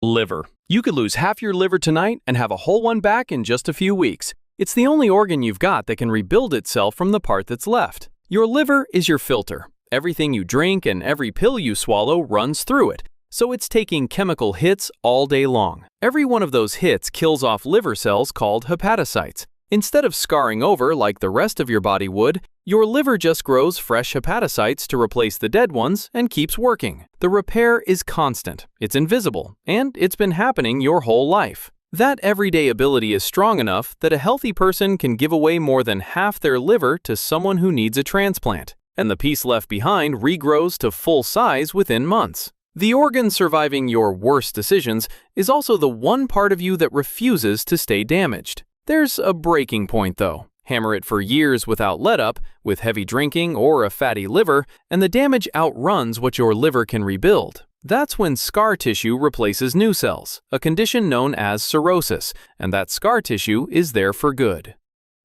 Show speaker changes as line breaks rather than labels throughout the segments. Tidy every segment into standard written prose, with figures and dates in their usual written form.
Liver. You could lose half your liver tonight and have a whole one back in just a few weeks. It's the only organ you've got that can rebuild itself from the part that's left. Your liver is your filter. Everything you drink and every pill you swallow runs through it, so it's taking chemical hits all day long. Every one of those hits kills off liver cells called hepatocytes. Instead of scarring over like the rest of your body would, your liver just grows fresh hepatocytes to replace the dead ones and keeps working. The repair is constant, it's invisible, and it's been happening your whole life. That everyday ability is strong enough that a healthy person can give away more than half their liver to someone who needs a transplant, and the piece left behind regrows to full size within months. The organ surviving your worst decisions is also the one part of you that refuses to stay damaged. There's a breaking point though. Hammer it for years without let-up, with heavy drinking or a fatty liver, and the damage outruns what your liver can rebuild. That's when scar tissue replaces new cells, a condition known as cirrhosis, and that scar tissue is there for good.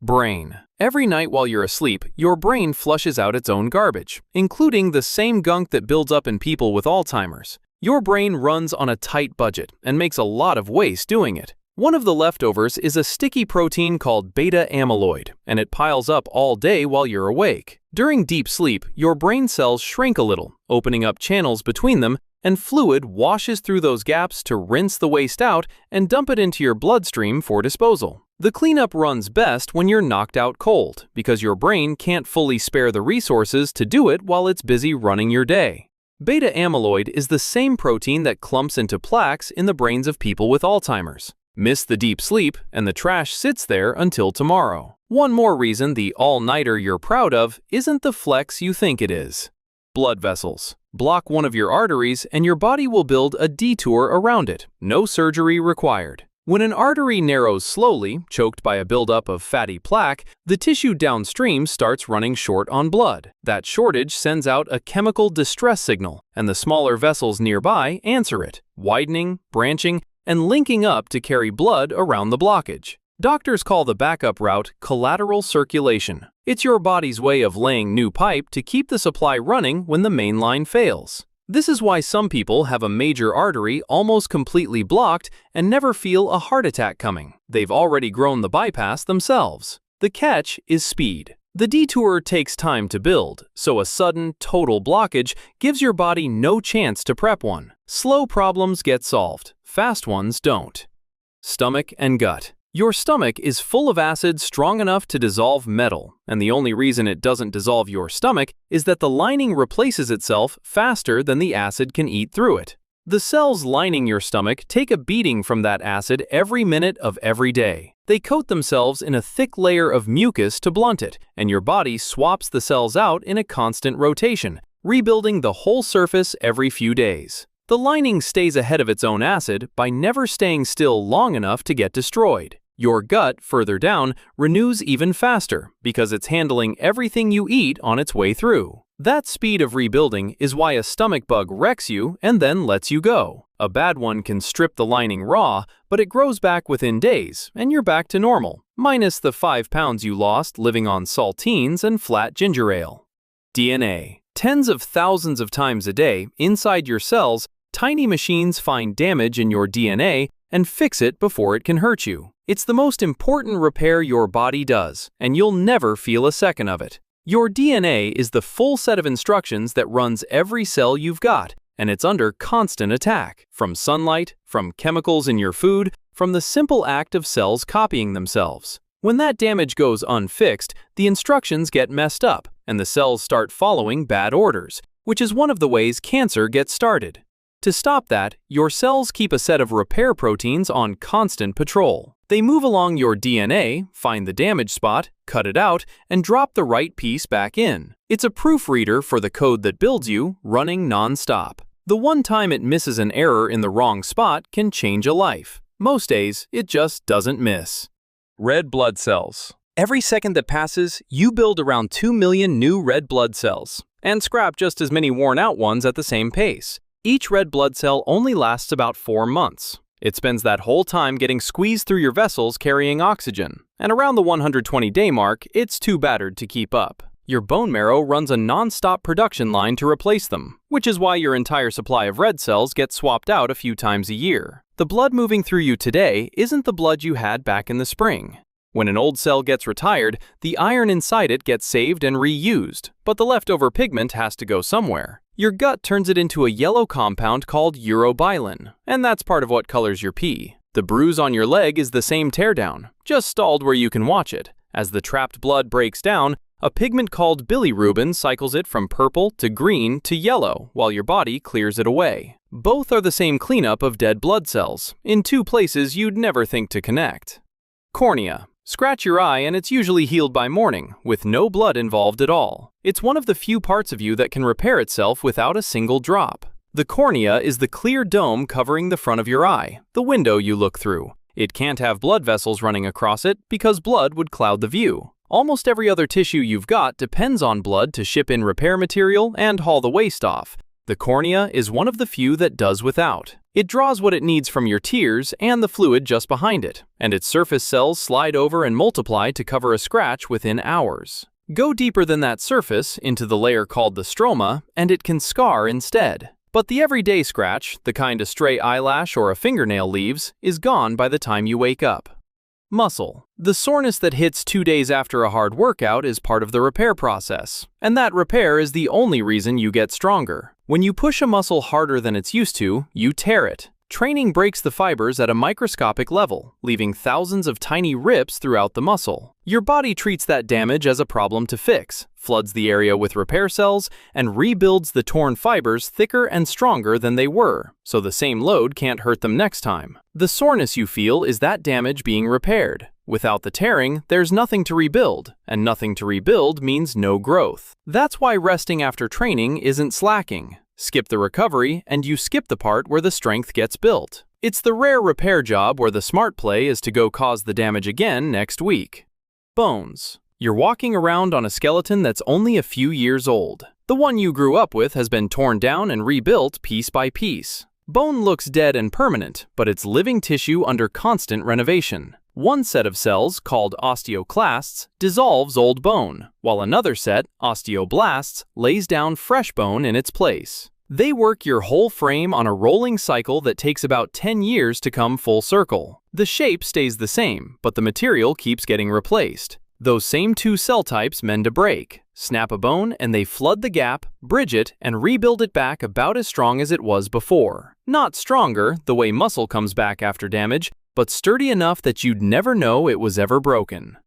Brain. Every night while you're asleep, your brain flushes out its own garbage, including the same gunk that builds up in people with Alzheimer's. Your brain runs on a tight budget and makes a lot of waste doing it. One of the leftovers is a sticky protein called beta amyloid, and it piles up all day while you're awake. During deep sleep, your brain cells shrink a little, opening up channels between them, and fluid washes through those gaps to rinse the waste out and dump it into your bloodstream for disposal. The cleanup runs best when you're knocked out cold, because your brain can't fully spare the resources to do it while it's busy running your day. Beta amyloid is the same protein that clumps into plaques in the brains of people with Alzheimer's. Miss the deep sleep, and the trash sits there until tomorrow. One more reason the all-nighter you're proud of isn't the flex you think it is. Blood vessels. Block one of your arteries and your body will build a detour around it. No surgery required. When an artery narrows slowly, choked by a buildup of fatty plaque, the tissue downstream starts running short on blood. That shortage sends out a chemical distress signal, and the smaller vessels nearby answer it, widening, branching, and linking up to carry blood around the blockage. Doctors call the backup route collateral circulation. It's your body's way of laying new pipe to keep the supply running when the main line fails. This is why some people have a major artery almost completely blocked and never feel a heart attack coming. They've already grown the bypass themselves. The catch is speed. The detour takes time to build, so a sudden, total blockage gives your body no chance to prep one. Slow problems get solved, fast ones don't. Stomach and gut. Your stomach is full of acid strong enough to dissolve metal, and the only reason it doesn't dissolve your stomach is that the lining replaces itself faster than the acid can eat through it. The cells lining your stomach take a beating from that acid every minute of every day. They coat themselves in a thick layer of mucus to blunt it, and your body swaps the cells out in a constant rotation, rebuilding the whole surface every few days. The lining stays ahead of its own acid by never staying still long enough to get destroyed. Your gut, further down, renews even faster because it's handling everything you eat on its way through. That speed of rebuilding is why a stomach bug wrecks you and then lets you go. A bad one can strip the lining raw, but it grows back within days, and you're back to normal, minus the 5 pounds you lost living on saltines and flat ginger ale. DNA. Tens of thousands of times a day, inside your cells, tiny machines find damage in your DNA and fix it before it can hurt you. It's the most important repair your body does, and you'll never feel a second of it. Your DNA is the full set of instructions that runs every cell you've got, and it's under constant attack. From sunlight, from chemicals in your food, from the simple act of cells copying themselves. When that damage goes unfixed, the instructions get messed up, and the cells start following bad orders, which is one of the ways cancer gets started. To stop that, your cells keep a set of repair proteins on constant patrol. They move along your DNA, find the damaged spot, cut it out, and drop the right piece back in. It's a proofreader for the code that builds you, running non-stop. The one time it misses an error in the wrong spot can change a life. Most days, it just doesn't miss. Red blood cells. Every second that passes, you build around 2 million new red blood cells, and scrap just as many worn-out ones at the same pace. Each red blood cell only lasts about 4 months. It spends that whole time getting squeezed through your vessels carrying oxygen, and around the 120-day mark, it's too battered to keep up. Your bone marrow runs a non-stop production line to replace them, which is why your entire supply of red cells gets swapped out a few times a year. The blood moving through you today isn't the blood you had back in the spring. When an old cell gets retired, the iron inside it gets saved and reused, but the leftover pigment has to go somewhere. Your gut turns it into a yellow compound called urobilin, and that's part of what colors your pee. The bruise on your leg is the same teardown, just stalled where you can watch it. As the trapped blood breaks down, a pigment called bilirubin cycles it from purple to green to yellow while your body clears it away. Both are the same cleanup of dead blood cells, in two places you'd never think to connect. Cornea. Scratch your eye and it's usually healed by morning, with no blood involved at all. It's one of the few parts of you that can repair itself without a single drop. The cornea is the clear dome covering the front of your eye, the window you look through. It can't have blood vessels running across it because blood would cloud the view. Almost every other tissue you've got depends on blood to ship in repair material and haul the waste off. The cornea is one of the few that does without. It draws what it needs from your tears and the fluid just behind it, and its surface cells slide over and multiply to cover a scratch within hours. Go deeper than that surface into the layer called the stroma, and it can scar instead. But the everyday scratch, the kind a stray eyelash or a fingernail leaves, is gone by the time you wake up. Muscle. The soreness that hits 2 days after a hard workout is part of the repair process, and that repair is the only reason you get stronger. When you push a muscle harder than it's used to, you tear it. Training breaks the fibers at a microscopic level, leaving thousands of tiny rips throughout the muscle. Your body treats that damage as a problem to fix, floods the area with repair cells, and rebuilds the torn fibers thicker and stronger than they were, so the same load can't hurt them next time. The soreness you feel is that damage being repaired. Without the tearing, there's nothing to rebuild, and nothing to rebuild means no growth. That's why resting after training isn't slacking. Skip the recovery, and you skip the part where the strength gets built. It's the rare repair job where the smart play is to go cause the damage again next week. Bones. You're walking around on a skeleton that's only a few years old. The one you grew up with has been torn down and rebuilt piece by piece. Bone looks dead and permanent, but it's living tissue under constant renovation. One set of cells, called osteoclasts, dissolves old bone, while another set, osteoblasts, lays down fresh bone in its place. They work your whole frame on a rolling cycle that takes about 10 years to come full circle. The shape stays the same, but the material keeps getting replaced. Those same two cell types mend a break, snap a bone, and they flood the gap, bridge it, and rebuild it back about as strong as it was before. Not stronger, the way muscle comes back after damage, but sturdy enough that you'd never know it was ever broken.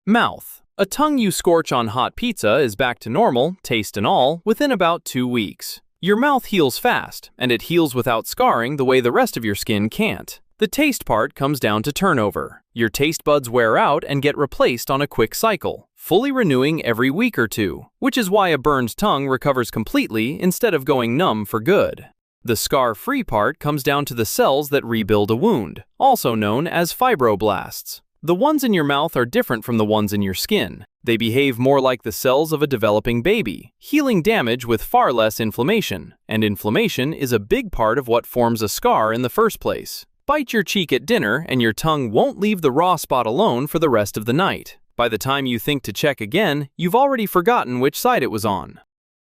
Mouth. A tongue you scorch on hot pizza is back to normal, taste and all, within about 2 weeks. Your mouth heals fast, and it heals without scarring the way the rest of your skin can't. The taste part comes down to turnover. Your taste buds wear out and get replaced on a quick cycle, fully renewing every week or two, which is why a burned tongue recovers completely instead of going numb for good. The scar-free part comes down to the cells that rebuild a wound, also known as fibroblasts. The ones in your mouth are different from the ones in your skin. They behave more like the cells of a developing baby, healing damage with far less inflammation, and inflammation is a big part of what forms a scar in the first place. Bite your cheek at dinner and your tongue won't leave the raw spot alone for the rest of the night. By the time you think to check again, you've already forgotten which side it was on.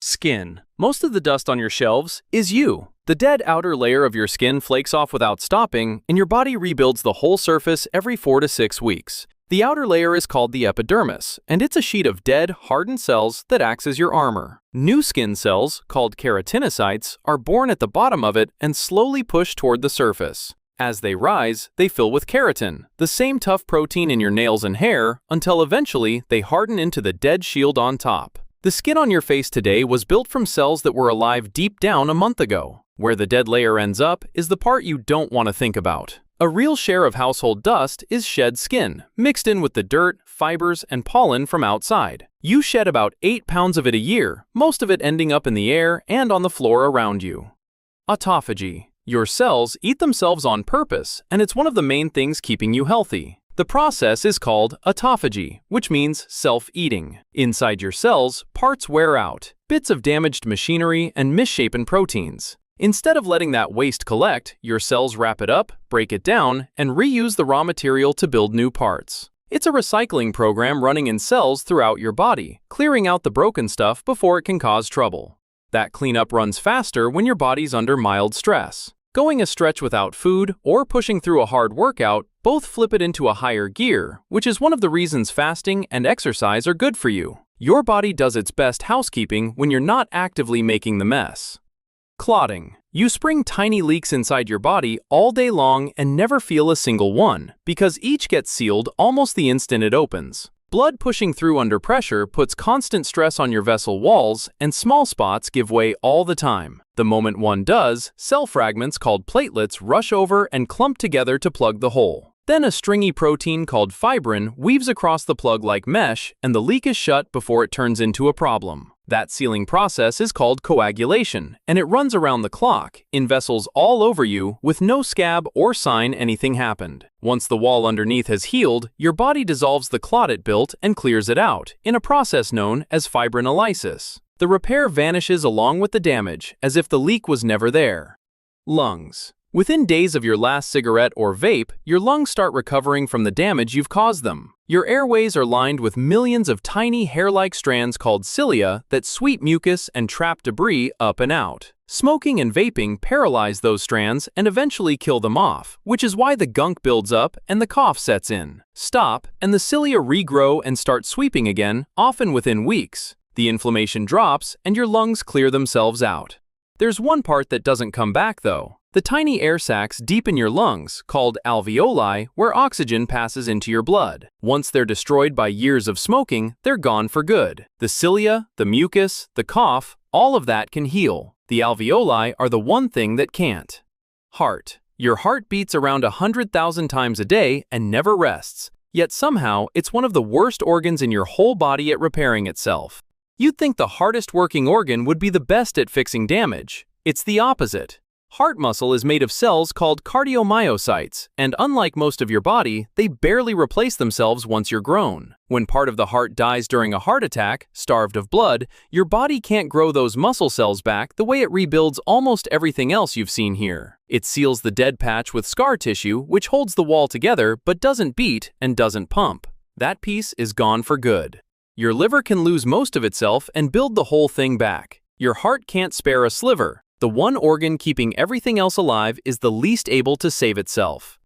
Skin. Most of the dust on your shelves is you. The dead outer layer of your skin flakes off without stopping, and your body rebuilds the whole surface every 4 to 6 weeks. The outer layer is called the epidermis, and it's a sheet of dead, hardened cells that acts as your armor. New skin cells, called keratinocytes, are born at the bottom of it and slowly push toward the surface. As they rise, they fill with keratin, the same tough protein in your nails and hair, until eventually they harden into the dead shield on top. The skin on your face today was built from cells that were alive deep down a month ago. Where the dead layer ends up is the part you don't want to think about. A real share of household dust is shed skin, mixed in with the dirt, fibers, and pollen from outside. You shed about 8 pounds of it a year, most of it ending up in the air and on the floor around you. Autophagy. Your cells eat themselves on purpose, and it's one of the main things keeping you healthy. The process is called autophagy, which means self-eating. Inside your cells, parts wear out, bits of damaged machinery and misshapen proteins. Instead of letting that waste collect, your cells wrap it up, break it down, and reuse the raw material to build new parts. It's a recycling program running in cells throughout your body, clearing out the broken stuff before it can cause trouble. That cleanup runs faster when your body's under mild stress. Going a stretch without food or pushing through a hard workout both flip it into a higher gear, which is one of the reasons fasting and exercise are good for you. Your body does its best housekeeping when you're not actively making the mess. Clotting. You spring tiny leaks inside your body all day long and never feel a single one, because each gets sealed almost the instant it opens. Blood pushing through under pressure puts constant stress on your vessel walls, and small spots give way all the time. The moment one does, cell fragments called platelets rush over and clump together to plug the hole. Then a stringy protein called fibrin weaves across the plug like mesh, and the leak is shut before it turns into a problem. That sealing process is called coagulation, and it runs around the clock, in vessels all over you, with no scab or sign anything happened. Once the wall underneath has healed, your body dissolves the clot it built and clears it out, in a process known as fibrinolysis. The repair vanishes along with the damage, as if the leak was never there. Lungs. Within days of your last cigarette or vape, your lungs start recovering from the damage you've caused them. Your airways are lined with millions of tiny hair-like strands called cilia that sweep mucus and trap debris up and out. Smoking and vaping paralyze those strands and eventually kill them off, which is why the gunk builds up and the cough sets in. Stop, and the cilia regrow and start sweeping again, often within weeks. The inflammation drops, and your lungs clear themselves out. There's one part that doesn't come back, though. The tiny air sacs deep in your lungs, called alveoli, where oxygen passes into your blood. Once they're destroyed by years of smoking, they're gone for good. The cilia, the mucus, the cough, all of that can heal. The alveoli are the one thing that can't. Heart. Your heart beats around 100,000 times a day and never rests. Yet somehow, it's one of the worst organs in your whole body at repairing itself. You'd think the hardest working organ would be the best at fixing damage. It's the opposite. Heart muscle is made of cells called cardiomyocytes, and unlike most of your body, they barely replace themselves once you're grown. When part of the heart dies during a heart attack, starved of blood, your body can't grow those muscle cells back the way it rebuilds almost everything else you've seen here. It seals the dead patch with scar tissue, which holds the wall together but doesn't beat and doesn't pump. That piece is gone for good. Your liver can lose most of itself and build the whole thing back. Your heart can't spare a sliver. The one organ keeping everything else alive is the least able to save itself.